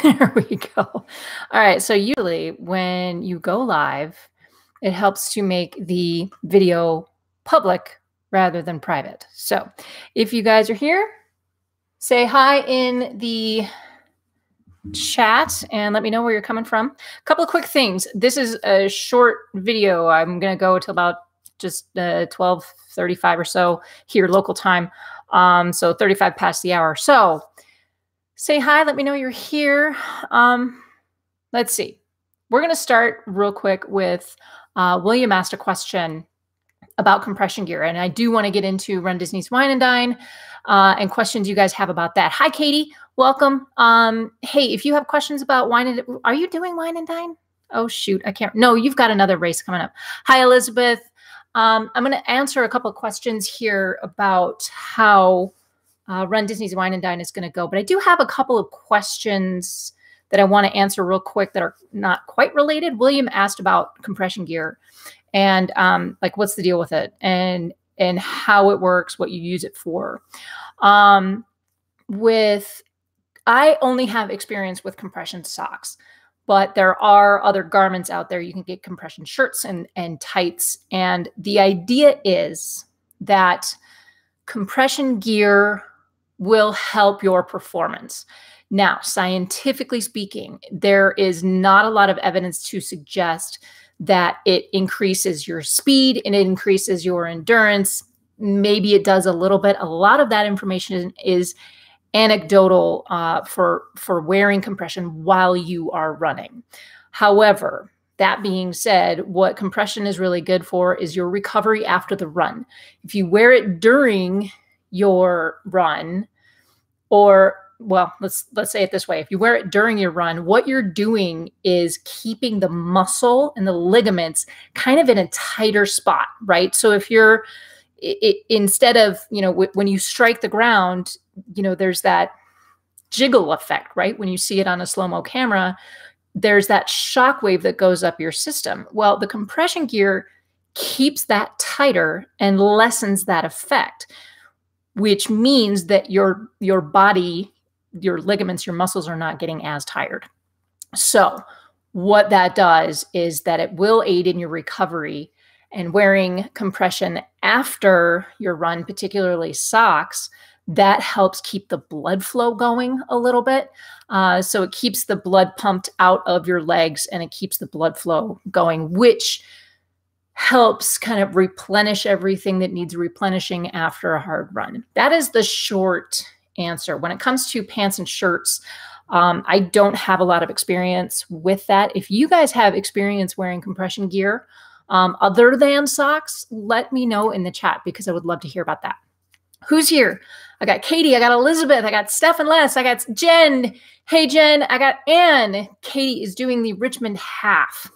There we go. All right. So usually when you go live, it helps to make the video public rather than private. So if you guys are here, say hi in the chat and let me know where you're coming from. A couple of quick things. This is a short video. I'm going to go to about just 12:35 or so here local time. So 35 past the hour. So say hi. Let me know you're here. Let's see. We're going to start real quick with William asked a question about compression gear. And I do want to get into Rundisney's Wine&Dine and questions you guys have about that. Hi, Katie. Welcome. Hey, if you have questions about are you doing Wine&Dine? Oh, shoot. I can't. No, you've got another race coming up. Hi, Elizabeth. I'm going to answer a couple of questions here about how Rundisney's Wine&Dine is going to go. But I do have a couple of questions that I want to answer real quick that are not quite related. William asked about compression gear and like what's the deal with it and how it works, what you use it for. I only have experience with compression socks, but there are other garments out there. You can get compression shirts and tights. And the idea is that compression gear will help your performance. Now, scientifically speaking, there is not a lot of evidence to suggest that it increases your speed and it increases your endurance. Maybe it does a little bit. A lot of that information is anecdotal for wearing compression while you are running. However, that being said, what compression is really good for is your recovery after the run. If you wear it during your run, or well, let's say it this way. If you wear it during your run, what you're doing is keeping the muscle and the ligaments kind of in a tighter spot, right? So if you're instead of, when you strike the ground, there's that jiggle effect, right? When you see it on a slow-mo camera, there's that shock wave that goes up your system. Well, the compression gear keeps that tighter and lessens that effect, which means that your body, your ligaments, your muscles are not getting as tired. So what that does is that it will aid in your recovery, and wearing compression after your run, particularly socks, that helps keep the blood flow going a little bit. So it keeps the blood pumped out of your legs and it keeps the blood flow going, which helps kind of replenish everything that needs replenishing after a hard run. That is the short answer. When it comes to pants and shirts, I don't have a lot of experience with that. If you guys have experience wearing compression gear other than socks, let me know in the chat because I would love to hear about that. Who's here? I got Katie, I got Elizabeth, I got Steph and Les, I got Jen. Hey, Jen, I got Ann. Katie is doing the Richmond half.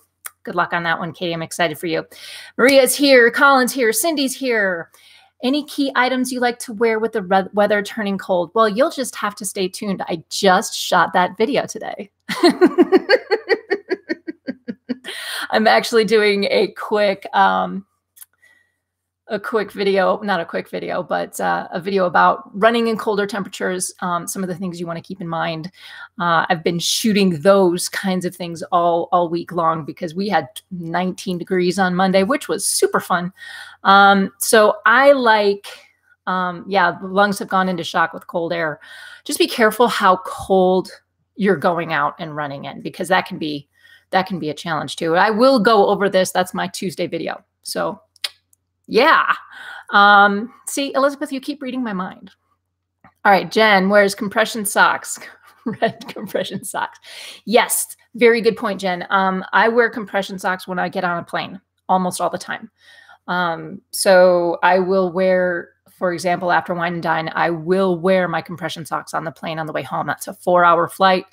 Good luck on that one, Katie. I'm excited for you. Maria's here. Colin's here. Cindy's here. Any key items you like to wear with the weather turning cold? Well, you'll just have to stay tuned. I just shot that video today. I'm actually doing a quick video, not a quick video, but a video about running in colder temperatures, some of the things you want to keep in mind. I've been shooting those kinds of things all week long because we had 19 degrees on Monday, which was super fun. So I like, the lungs have gone into shock with cold air. Just be careful how cold you're going out and running in, because that can be a challenge too. I will go over this. That's my Tuesday video. So yeah. See, Elizabeth, you keep reading my mind. All right. Jen wears compression socks, red compression socks. Yes. Very good point, Jen. I wear compression socks when I get on a plane almost all the time. So I will wear, for example, after Wine&Dine, I will wear my compression socks on the plane on the way home. That's a 4-hour flight.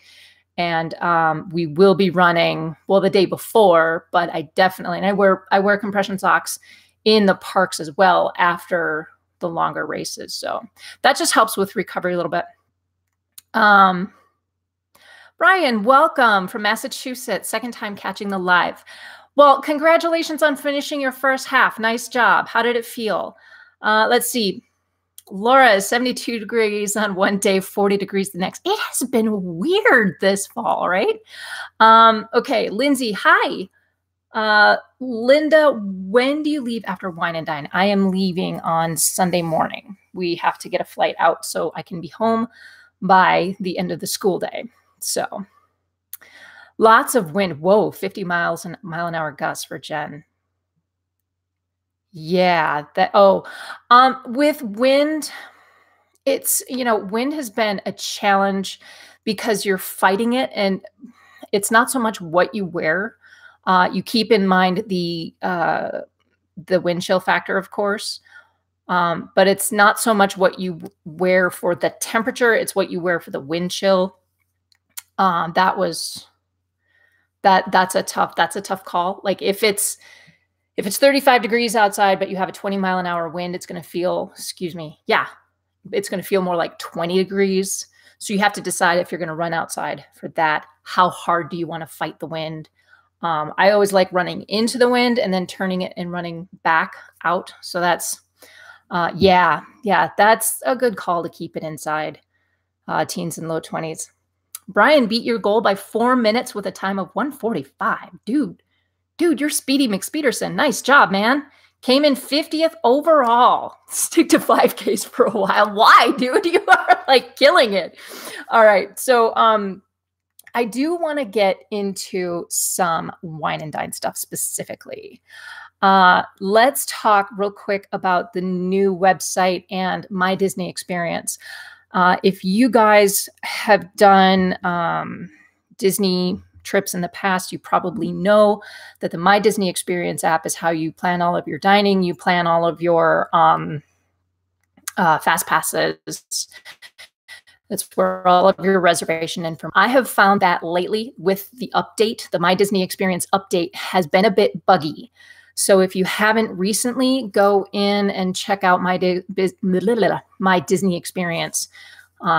And we will be running, well, the day before, but I definitely, and I wear compression socks in the parks as well after the longer races. So that just helps with recovery a little bit. Brian, welcome from Massachusetts. Second time catching the live. Well, congratulations on finishing your first half. Nice job. How did it feel? Let's see. Laura is 72 degrees on one day, 40 degrees the next. It has been weird this fall, right? Okay, Lindsay, hi. Linda, when do you leave after Wine and Dine? I am leaving on Sunday morning. We have to get a flight out so I can be home by the end of the school day. So lots of wind. Whoa, 50 mile an hour gusts for Jen. Yeah, with wind, it's, wind has been a challenge because you're fighting it, and it's not so much what you wear. You keep in mind the wind chill factor, of course, but it's not so much what you wear for the temperature; it's what you wear for the wind chill. That's a tough call. Like if it's 35 degrees outside, but you have a 20 mile an hour wind, it's going to feel, it's going to feel more like 20 degrees. So you have to decide if you're going to run outside for that. How hard do you want to fight the wind? I always like running into the wind and then turning it and running back out. So that's, that's a good call to keep it inside, teens and low 20s. Brian beat your goal by 4 minutes with a time of 1:45. Dude, you're Speedy McSpeederson. Nice job, man. Came in 50th overall. Stick to 5Ks for a while. Why, dude? You are like killing it. All right. So I do want to get into some Wine and Dine stuff specifically. Let's talk real quick about the new website and My Disney experience. If you guys have done Disney trips in the past, you probably know that the My Disney Experience app is how you plan all of your dining. You plan all of your fast passes. That's where all of your reservation information. I have found that lately with the update, the My Disney Experience update has been a bit buggy. So if you haven't recently, go in and check out My Disney Experience.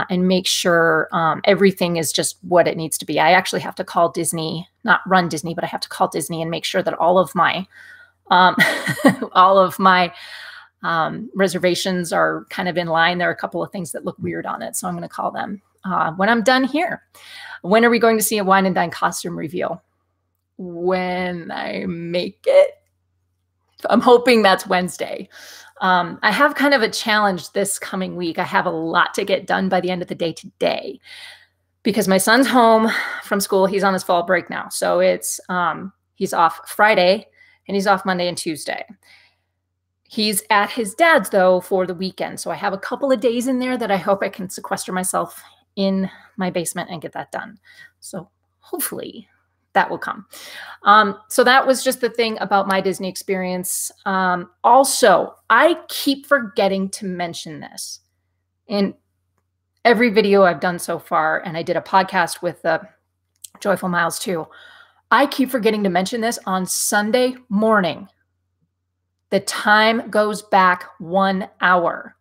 And make sure everything is just what it needs to be. I actually have to call Disney, not run Disney, but I have to call Disney and make sure that all of my reservations are kind of in line. There are a couple of things that look weird on it, so I'm going to call them when I'm done here. When are we going to see a Wine and Dine costume reveal? When I make it. I'm hoping that's Wednesday. I have kind of a challenge this coming week. I have a lot to get done by the end of the day today because my son's home from school. He's on his fall break now. So it's he's off Friday and he's off Monday and Tuesday. He's at his dad's, though, for the weekend. So I have a couple of days in there that I hope I can sequester myself in my basement and get that done. So hopefully that will come. So that was just the thing about My Disney Experience. Also, I keep forgetting to mention this in every video I've done so far, and I did a podcast with Joyful Miles too. I keep forgetting to mention this on Sunday morning. The time goes back 1 hour.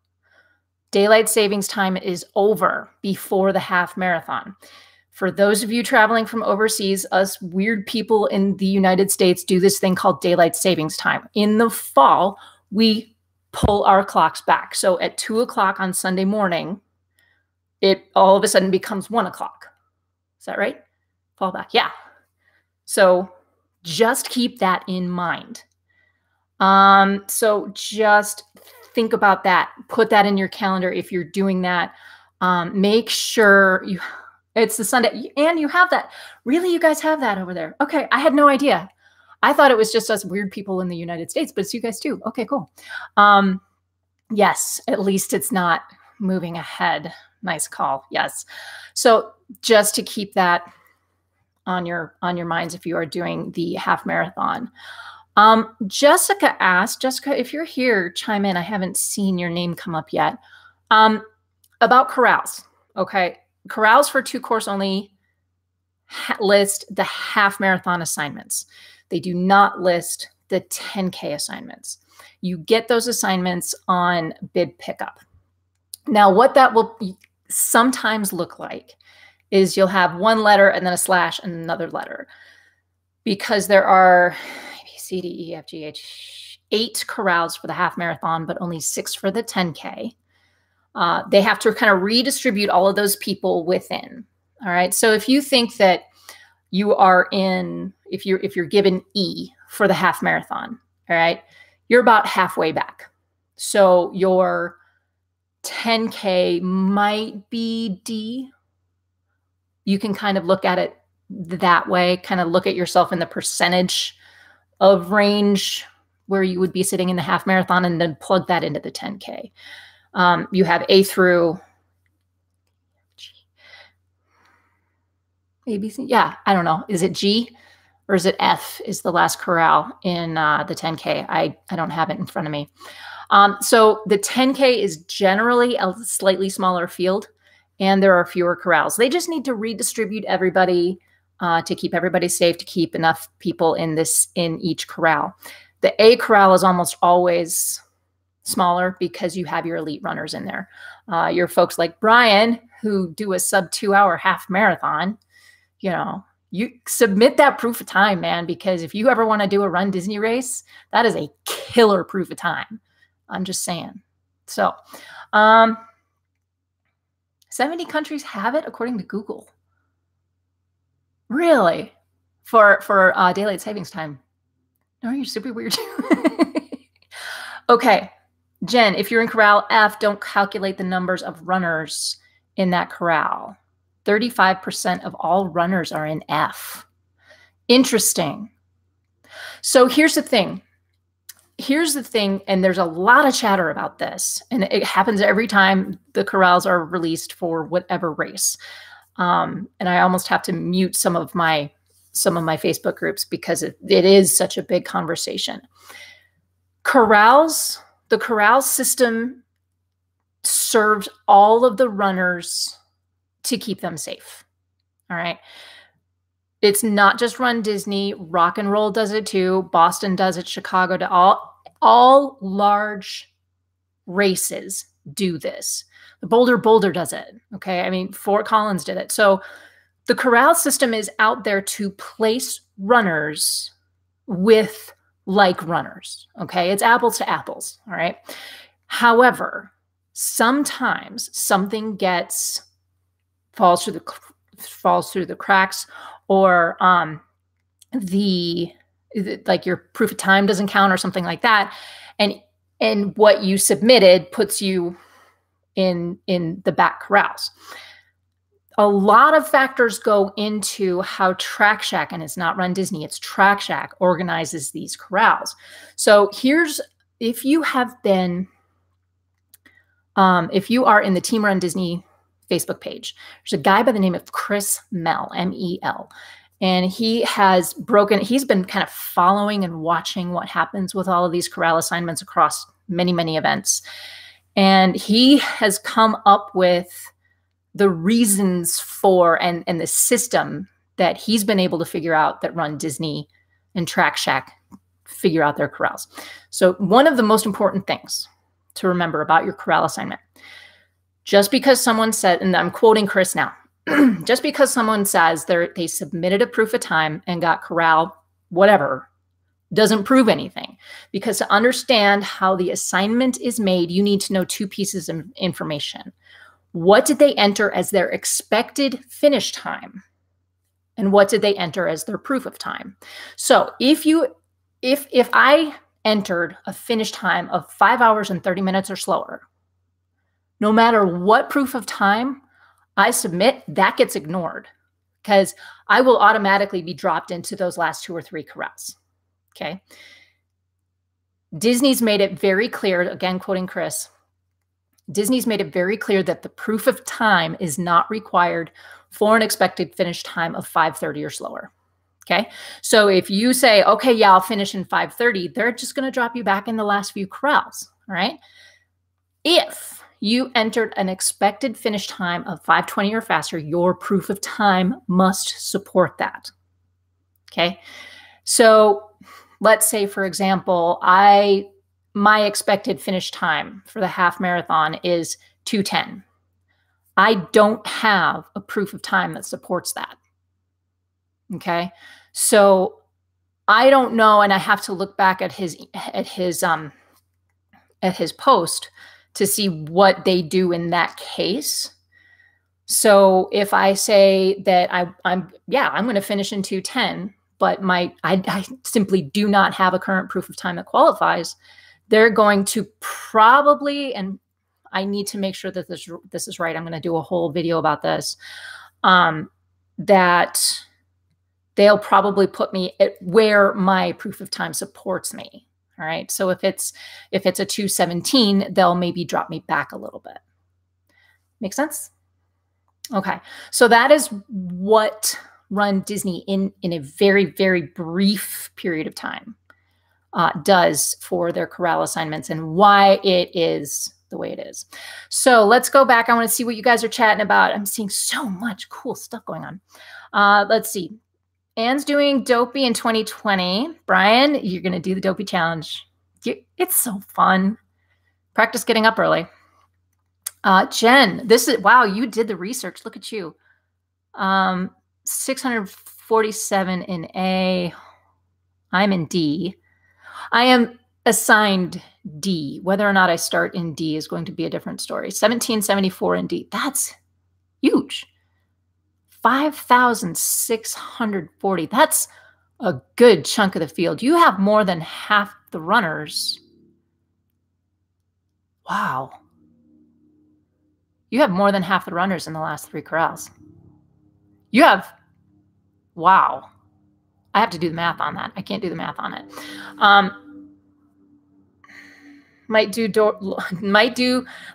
Daylight savings time is over before the half marathon. For those of you traveling from overseas, us weird people in the United States do this thing called daylight savings time. In the fall, we pull our clocks back. So at 2 o'clock on Sunday morning, it all of a sudden becomes 1 o'clock. Is that right? Fall back. Yeah. So just keep that in mind. So just think about that. Put that in your calendar if you're doing that. Make sure it's the Sunday, and you have that. Really, you guys have that over there? Okay, I had no idea. I thought it was just us weird people in the United States, but it's you guys too. Okay, cool. Yes, at least it's not moving ahead. Nice call. Yes. So just to keep that on your minds if you are doing the half marathon. Jessica asked, Jessica, if you're here, chime in. I haven't seen your name come up yet. About corrals. Okay. Corrals for 2-course only list the half marathon assignments. They do not list the 10K assignments. You get those assignments on bid pickup. Now, what that will sometimes look like is you'll have one letter and then a slash and another letter, because there are A, B, C, D, E, F, G, H, 8 corrals for the half marathon, but only 6 for the 10K. They have to kind of redistribute all of those people within. All right. So if you think that you are if you're given E for the half marathon, all right, you're about halfway back. So your 10K might be D. You can kind of look at it that way, kind of look at yourself in the percentage of range where you would be sitting in the half marathon and then plug that into the 10K. You have A through A, B, C. Yeah, I don't know. Is it G or is it F is the last corral in the 10K? I don't have it in front of me. So the 10K is generally a slightly smaller field and there are fewer corrals. They just need to redistribute everybody to keep everybody safe, to keep enough people in each corral. The A corral is almost always smaller because you have your elite runners in there. Your folks like Brian, who do a sub 2-hour half marathon, you know, you submit that proof of time, man, because if you ever want to do a Rundisney race, that is a killer proof of time. I'm just saying. So 70 countries have it according to Google. Really? For daylight savings time. No, you're super weird. Okay. Jen, if you're in corral F, don't calculate the numbers of runners in that corral. 35% of all runners are in F. Interesting. So here's the thing. And there's a lot of chatter about this, and it happens every time the corrals are released for whatever race. And I almost have to mute some of my Facebook groups because it is such a big conversation. The corral system serves all of the runners to keep them safe. All right. It's not just Rundisney. Rock and Roll does it too. Boston does it. Chicago does. All large races do this. The Boulder does it. Okay. I mean, Fort Collins did it. So the corral system is out there to place runners with like runners. Okay. It's apples to apples. All right. However, sometimes something falls through the cracks, or like your proof of time doesn't count or something like that. And what you submitted puts you in the back corrals. A lot of factors go into how Track Shack, and it's not Rundisney, it's Track Shack, organizes these corrals. So if you are in the Team Rundisney Facebook page, there's a guy by the name of Chris Mel, M-E-L. And he's been kind of following and watching what happens with all of these corral assignments across many, many events. And he has come up with the reasons for and the system that he's been able to figure out that Rundisney and Track Shack figure out their corrals. So one of the most important things to remember about your corral assignment, just because someone said, and I'm quoting Chris now, just because someone says they submitted a proof of time and got corral, whatever, doesn't prove anything. Because to understand how the assignment is made, you need to know two pieces of information. What did they enter as their expected finish time? And what did they enter as their proof of time? So if I entered a finish time of 5 hours and 30 minutes or slower, no matter what proof of time I submit, that gets ignored because I will automatically be dropped into those last 2 or 3 corrals. Okay. Disney's made it very clear, again, quoting Chris, Disney's made it very clear that the proof of time is not required for an expected finish time of 5:30 or slower. Okay. So if you say, okay, yeah, I'll finish in 5:30, they're just going to drop you back in the last few corrals. All right. If you entered an expected finish time of 5:20 or faster, your proof of time must support that. Okay. So let's say, for example, my expected finish time for the half marathon is 2:10. I don't have a proof of time that supports that. Okay. So I don't know. And I have to look back at his post to see what they do in that case. So if I say that I'm going to finish in 2:10, but I simply do not have a current proof of time that qualifies, they're going to probably, and I need to make sure that this is right. I'm going to do a whole video about this. That they'll probably put me at where my proof of time supports me. All right. So if it's a 2:17, they'll maybe drop me back a little bit. Make sense? Okay. So that is what Rundisney in a very, very brief period of time does for their Corral assignments and why it is the way it is. So let's go back. I want to see what you guys are chatting about. I'm seeing so much cool stuff going on. Let's see. Anne's doing Dopey in 2020. Brian, you're going to do the Dopey challenge. It's so fun. Practice getting up early. Jen, wow, you did the research. Look at you. 647 in A. I'm in D. I am assigned D. Whether or not I start in D is going to be a different story. 1774 in D. That's huge. 5,640. That's a good chunk of the field. You have more than half the runners. Wow. You have more than half the runners in the last 3 corrals. Wow. I have to do the math on that. I can't do the math on it.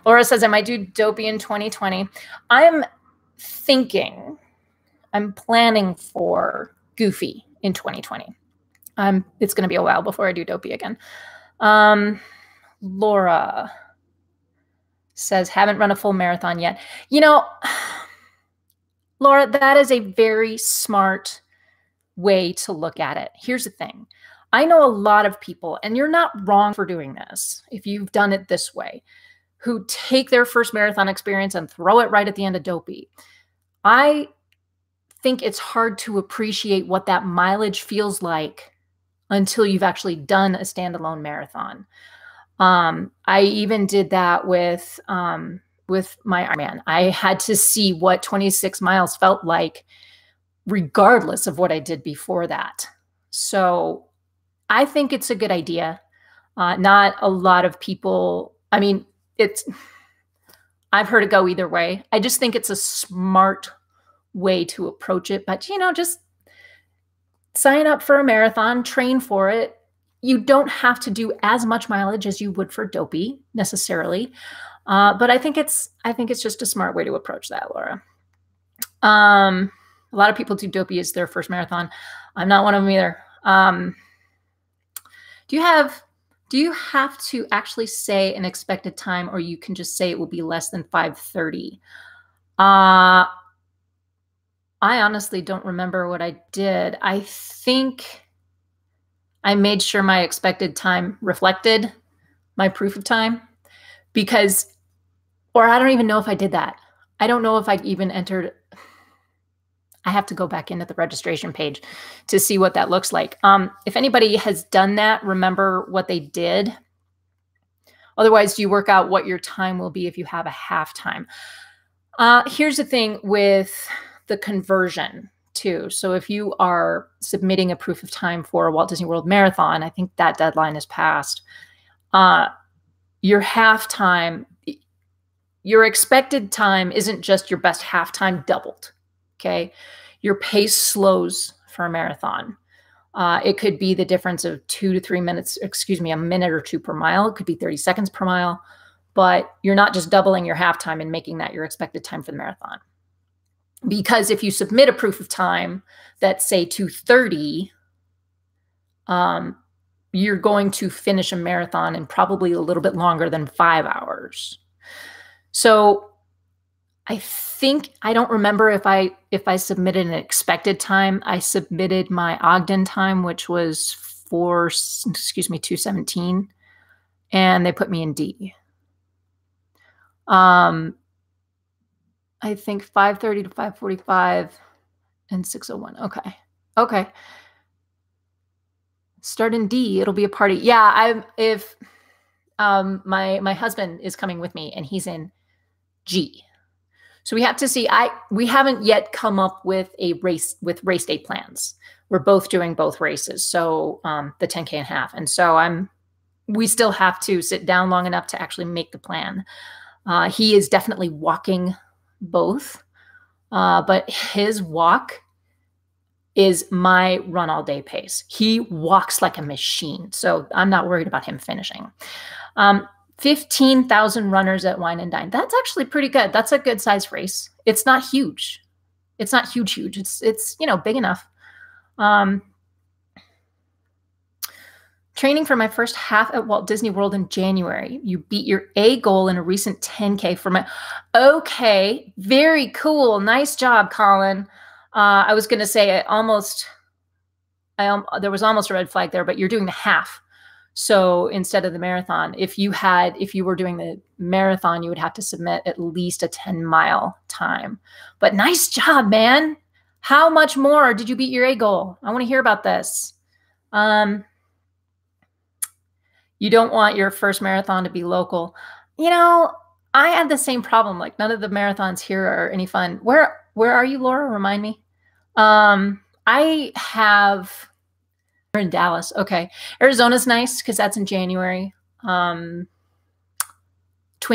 Laura says I might do Dopey in 2020. I'm planning for Goofy in 2020. It's going to be a while before I do Dopey again. Laura says, haven't run a full marathon yet. You know, Laura, that is a very smart way to look at it. Here's the thing. I know a lot of people, and you're not wrong for doing this if you've done it this way, who take their first marathon experience and throw it right at the end of Dopey. I think it's hard to appreciate what that mileage feels like until you've actually done a standalone marathon. I even did that with my Ironman. I had to see what 26 miles felt like regardless of what I did before that. So I think it's a good idea. Not a lot of people, I mean, I've heard it go either way. I just think it's a smart way to approach it. But, just sign up for a marathon, train for it. You don't have to do as much mileage as you would for Dopey necessarily. But I think it's just a smart way to approach that, Laura. A lot of people do Dopey as their first marathon. I'm not one of them either. Do you have to actually say an expected time, or you can just say it will be less than 5:30? I honestly don't remember what I did. I think I made sure my expected time reflected my proof of time or I don't even know if I did that. I don't know if I even entered. I have to go back into the registration page to see what that looks like. If anybody has done that, remember what they did. Otherwise, you work out what your time will be if you have a half time. Here's the thing with the conversion too. So if you are submitting a proof of time for a Walt Disney World Marathon, I think that deadline is passed. Your halftime, your expected time isn't just your best halftime doubled. Okay. Your pace slows for a marathon. It could be the difference of 2 to 3 minutes, a minute or 2 per mile. It could be 30 seconds per mile, but you're not just doubling your halftime and making that your expected time for the marathon. Because if you submit a proof of time that's say 2:30, you're going to finish a marathon in probably a little bit longer than 5 hours. So I don't remember if I submitted an expected time. I submitted my Ogden time, which was 2:17, and they put me in D. I think 5:30 to 5:45 and 6:01. Okay. Start in D. It'll be a party. Yeah, my husband is coming with me, and he's in G. So we have to see. We haven't yet come up with race day plans. We're both doing both races, so the 10K and half, and so we still have to sit down long enough to actually make the plan. He is definitely walking both, but his walk is my run all day pace. He walks like a machine, so I'm not worried about him finishing. 15,000 runners at Wine&Dine. That's actually pretty good. That's a good size race. It's not huge. It's not huge. It's big enough. Training for my first half at Walt Disney World in January. You beat your A goal in a recent 10K for my. Okay, very cool. Nice job, Colin. I was going to say there was almost a red flag there, but you're doing the half. So instead of the marathon, if you were doing the marathon, you would have to submit at least a 10-mile time. But nice job, man. How much more did you beat your A goal? I want to hear about this. You don't want your first marathon to be local. I had the same problem. Like, none of the marathons here are any fun. Where are you, Laura? Remind me. I have. We're in Dallas. Okay. Arizona's nice because that's in January. Twin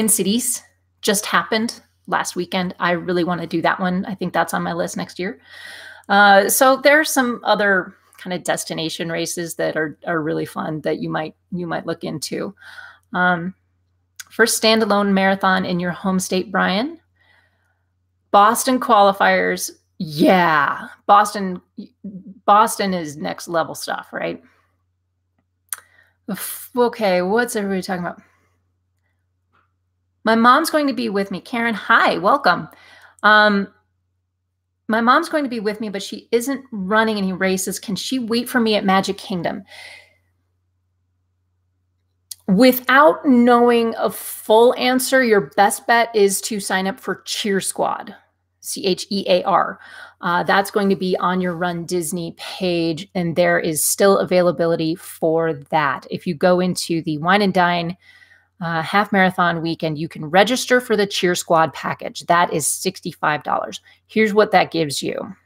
Cities just happened last weekend. I really want to do that one. I think that's on my list next year. So there are some other kind of destination races that are really fun that you might look into. First standalone marathon in your home state, Brian. Boston qualifiers. Yeah, Boston is next level stuff, right? Okay, what's everybody talking about? My mom's going to be with me. Karen, hi, welcome. My mom's going to be with me, but she isn't running any races. Can she wait for me at Magic Kingdom? Without knowing a full answer, your best bet is to sign up for Cheer Squad. CHEAR. That's going to be on your Run Disney page, and there is still availability for that. If you go into the Wine&Dine half marathon weekend, you can register for the Cheer Squad package. That is $65. Here's what that gives you.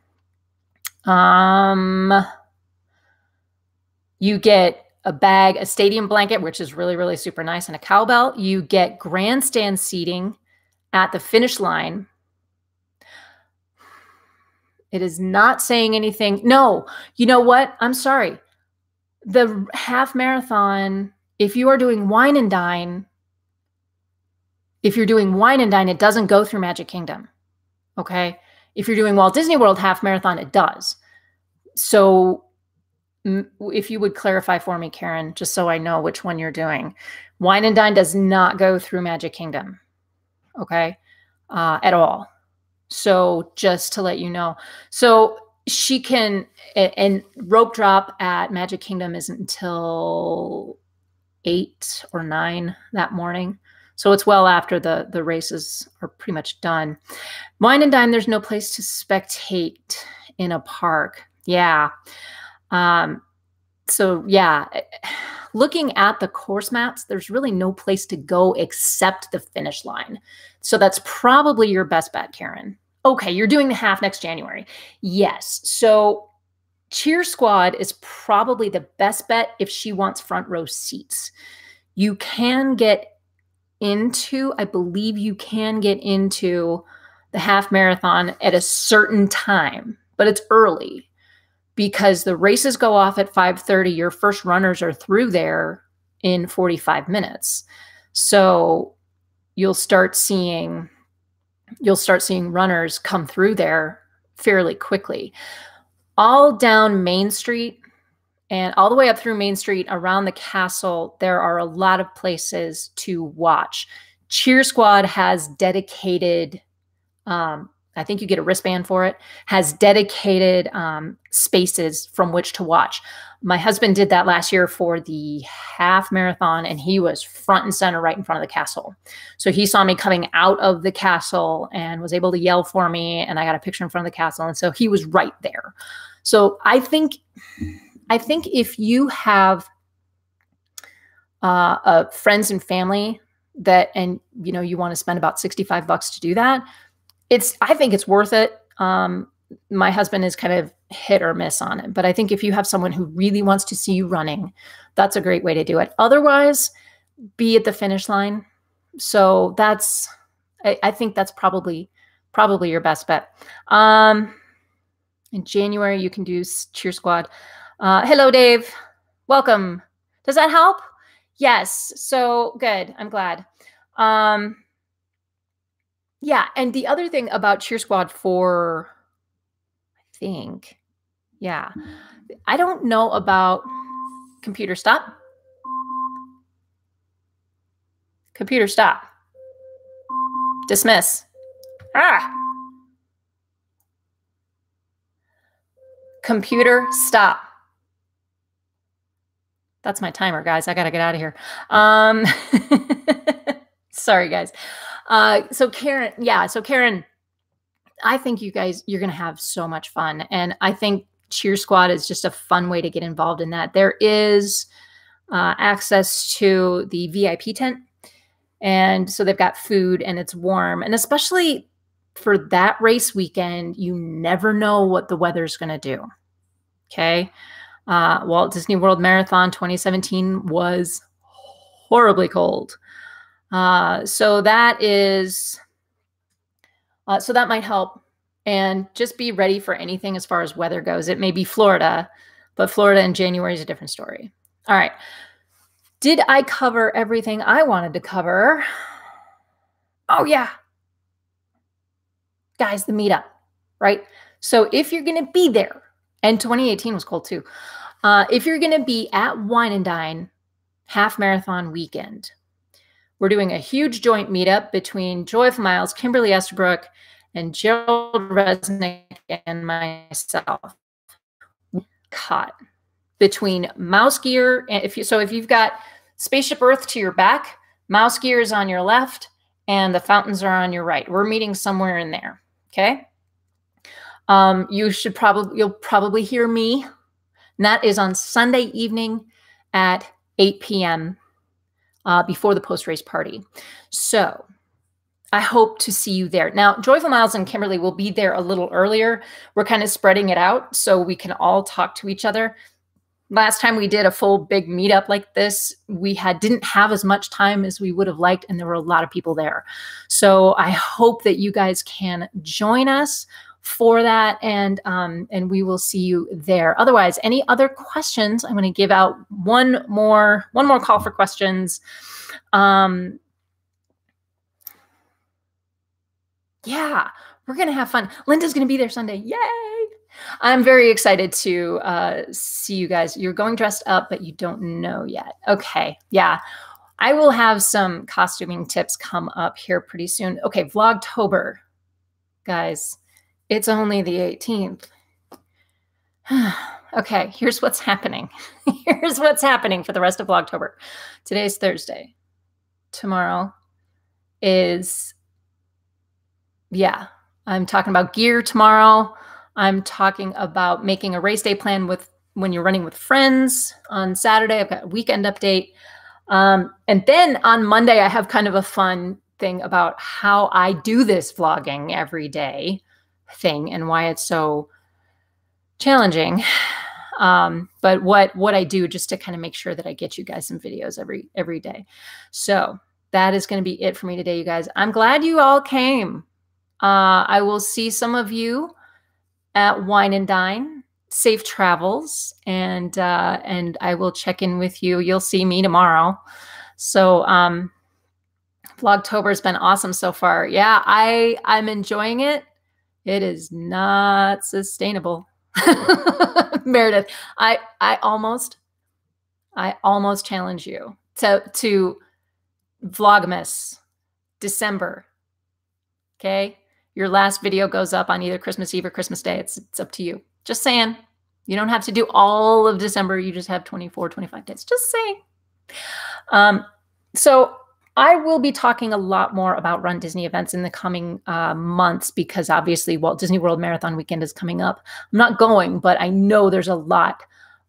You get a bag, a stadium blanket, which is really, really super nice, and a cowbell. You get grandstand seating at the finish line. It is not saying anything. No, you know what? I'm sorry. The half marathon, if you are doing Wine&Dine, it doesn't go through Magic Kingdom. Okay. If you're doing Walt Disney World half marathon, it does. So if you would clarify for me, Karen, just so I know which one you're doing. Wine&Dine does not go through Magic Kingdom. Okay. At all. So just to let you know, so she can, and rope drop at Magic Kingdom isn't until 8 or 9 that morning. So it's well after the races are pretty much done. Wine&Dine, there's no place to spectate in a park. Yeah. So yeah, looking at the course maps, there's really no place to go except the finish line. So that's probably your best bet, Karen. Okay, you're doing the half next January. Yes. So Cheer Squad is probably the best bet if she wants front row seats. You can get into, I believe you can get into the half marathon at a certain time, but it's early because the races go off at 5:30. Your first runners are through there in 45 minutes. So you'll start seeing runners come through there fairly quickly. All down Main Street and all the way up through Main Street around the castle, there are a lot of places to watch. Cheer Squad has dedicated, I think you get a wristband for it, has dedicated spaces from which to watch. My husband did that last year for the half marathon, and he was front and center right in front of the castle. So he saw me coming out of the castle and was able to yell for me, and I got a picture in front of the castle. And so he was right there. So I think if you have friends and family and you want to spend about $65 to do that, I think it's worth it. My husband is kind of hit or miss on it, but I think if you have someone who really wants to see you running, that's a great way to do it. Otherwise, be at the finish line. So I think that's probably your best bet. In January, you can do cheer squad. Hello, Dave. Welcome. Does that help? Yes. So good. I'm glad. Yeah. And the other thing about cheer squad I don't know about computer stop. Computer stop. Dismiss. Computer stop. That's my timer, guys. I got to get out of here. Sorry, guys. So Karen, I think you're going to have so much fun. And I think cheer squad is just a fun way to get involved in that. There is access to the VIP tent. And so they've got food and it's warm. And especially for that race weekend, you never know what the weather's going to do. Okay. Walt Disney World Marathon 2017 was horribly cold. So that might help. And just be ready for anything as far as weather goes. It may be Florida, but Florida in January is a different story. All right. Did I cover everything I wanted to cover? Oh, yeah. Guys, the meetup, right? So if you're going to be there, and 2018 was cold too. If you're going to be at Wine&Dine half marathon weekend, we're doing a huge joint meetup between Joyful Miles, Kimberly Estabrook, and Gerald Resnick and myself. Cut between mouse gear and if you've got Spaceship Earth to your back, mouse gear is on your left, and the fountains are on your right. We're meeting somewhere in there. Okay. You'll probably hear me. And that is on Sunday evening at 8 p.m. Before the post-race party. So I hope to see you there. Now, Joyful Miles and Kimberly will be there a little earlier. We're kind of spreading it out so we can all talk to each other. Last time we did a full big meetup like this, we didn't have as much time as we would have liked, and there were a lot of people there. So I hope that you guys can join us for that, and we will see you there. Otherwise, any other questions? I'm going to give out one more call for questions. Yeah, we're going to have fun. Linda's going to be there Sunday. Yay! I'm very excited to see you guys. You're going dressed up, but you don't know yet. Okay, yeah. I will have some costuming tips come up here pretty soon. Okay, Vlogtober. Guys, it's only the 18th. Okay, here's what's happening. Here's what's happening for the rest of Vlogtober. Today's Thursday. Tomorrow is, yeah, I'm talking about gear tomorrow. I'm talking about making a race day plan when you're running with friends on Saturday. I've got a weekend update. And then on Monday, I have kind of a fun thing about how I do this vlogging every day thing and why it's so challenging. But what I do just to kind of make sure that I get you guys some videos every day. So that is going to be it for me today, you guys. I'm glad you all came. I will see some of you at Wine&Dine. Safe travels, and I will check in with you. You'll see me tomorrow. So Vlogtober has been awesome so far. Yeah, I'm enjoying it. It is not sustainable. Meredith, I almost challenge you to Vlogmas December. Okay? Your last video goes up on either Christmas Eve or Christmas Day. It's up to you. Just saying. You don't have to do all of December. You just have 24, 25 days. Just saying. So I will be talking a lot more about Run Disney events in the coming months because obviously Walt Disney World Marathon weekend is coming up. I'm not going, but I know there's a lot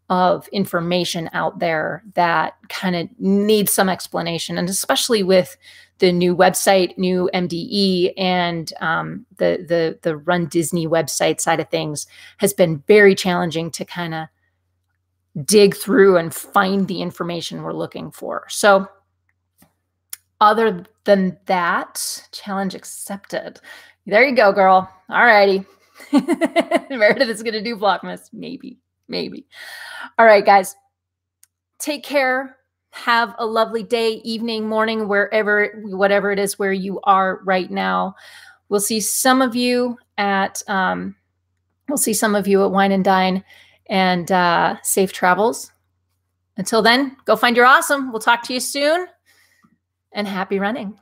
of information out there that kind of needs some explanation. And especially with the new website, new MDE, and the Rundisney website side of things has been very challenging to kind of dig through and find the information we're looking for. So other than that, challenge accepted. There you go, girl. All righty. Meredith is going to do Vlogmas. Maybe. All right, guys. Take care. Have a lovely day, evening, morning, whatever it is where you are right now. We'll see some of you at Wine&Dine, and safe travels. Until then, go find your awesome. We'll talk to you soon, and happy running.